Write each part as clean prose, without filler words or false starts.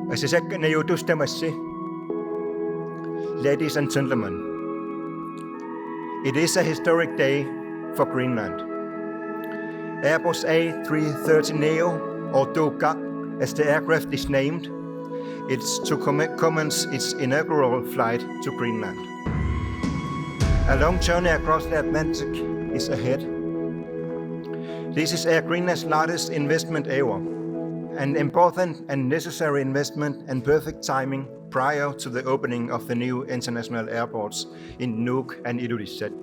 Ladies and gentlemen, it is a historic day for Greenland. Airbus A330neo, or Tuukkaq as the aircraft is named, it's to commence its inaugural flight to Greenland. A long journey across the Atlantic is ahead. This is Air Greenland's largest investment ever, an important and necessary investment and perfect timing prior to the opening of the new international airports in Nuuk and Ilulissat.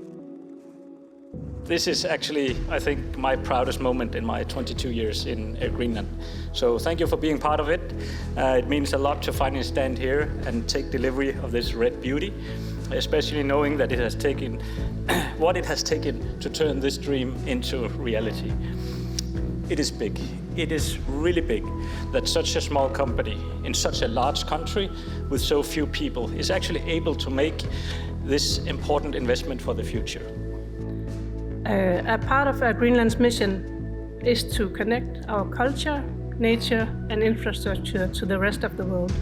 This is actually, I think, my proudest moment in my 22 years in Air Greenland. So thank you for being part of it. It means a lot to finally stand here and take delivery of this red beauty, especially knowing that it has taken what it has taken to turn this dream into reality. It is big. It is really big that such a small company in such a large country with so few people is actually able to make this important investment for the future. A part of Air Greenland's mission is to connect our culture, nature and infrastructure to the rest of the world.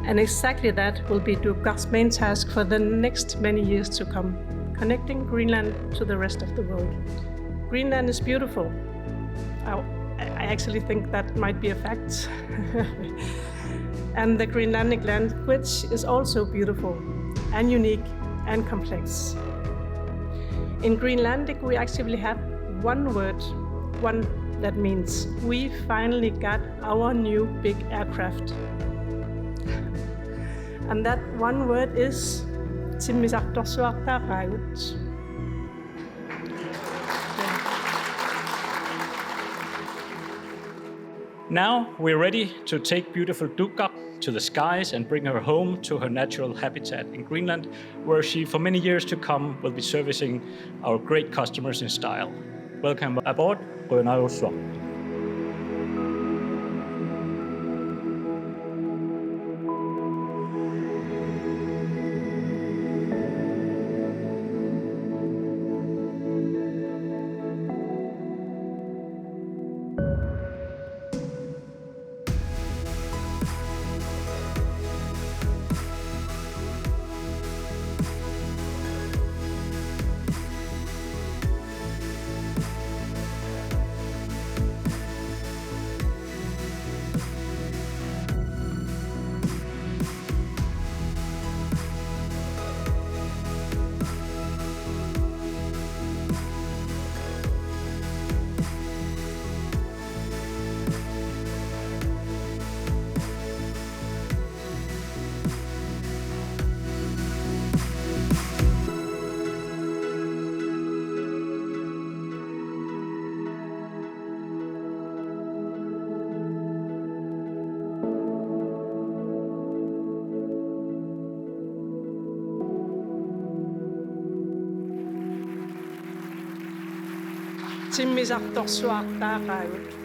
And exactly that will be Tuukkaq's main task for the next many years to come, connecting Greenland to the rest of the world. Greenland is beautiful. I actually think that might be a fact. And the Greenlandic language is also beautiful and unique and complex. In Greenlandic, we actually have one word, one that means we finally got our new big aircraft. And that one word is timmisartuussilluni. Now we're ready to take beautiful Tuukkaq to the skies and bring her home to her natural habitat in Greenland, where she for many years to come will be servicing our great customers in style. Welcome aboard, Namminersorlutik. Timmisartuussilluni.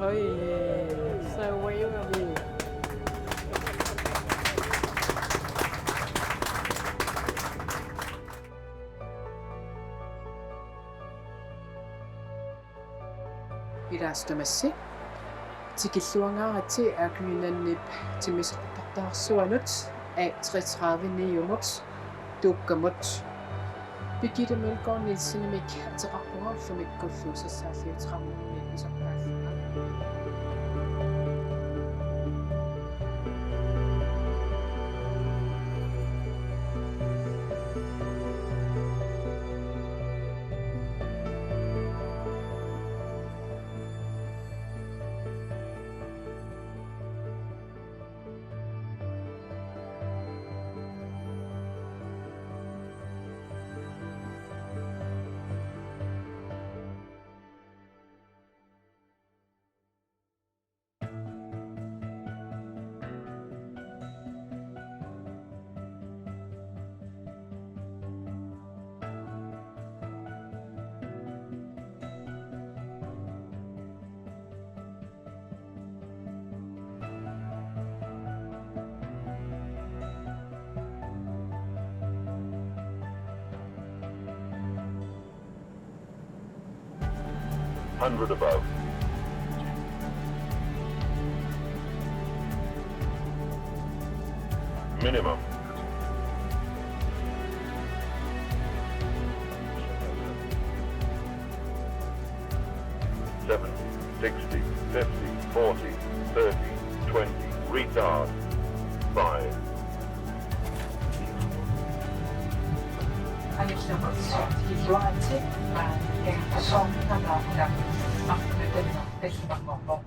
Oi, so where you gonna be? Pilersitsiartuaarnerup tikilluangaarati Air Greenlandip timmisartuussilluni A330neomut Tuukkamik Birgitte Mølgaard-Nielsen-imik atserneqartoq kulluusassaalliutrammunni isarpaalluna. 100 above. Minimum. $70, $60, $50, $40, $30, $20, retard. 5. Airbus-imiit Air Greenlandimut.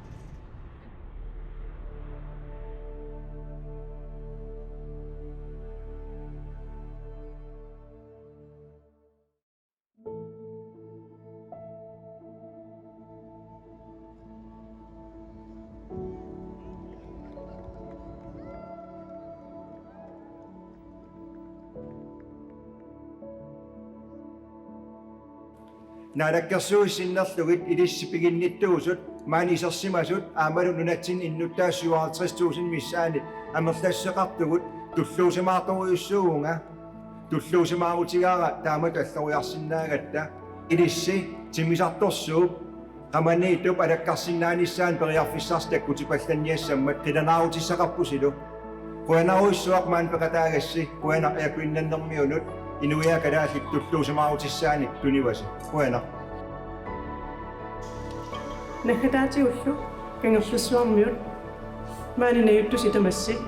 Naalakkersuissinnerlugit ilissipiginnittuusut maanisersimasut aamalu nunatsin innuttaassuarallit 50.000 missaanit amerlasseqartugut tulluusimaartoruissuunga tulluusimaarutigaara taamat alloriarsinnaagatta ilissi timmisartuussuup qamaniitup alakkarsinnaanissaan periarfissars takkutipallanniassammat qilanaarutisseqarpusilu quanaruissuaq maan peqataagassi quana Air Greenlandimiunut inuia kadaasit tulluusimaarutissaanik tuniwasi quana Nakadaatiullu Kangerlussuarmut maaninayuttusitamassi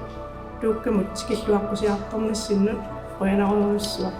Tuukkamik killuaqqusiartornissinnut quanaruissuaq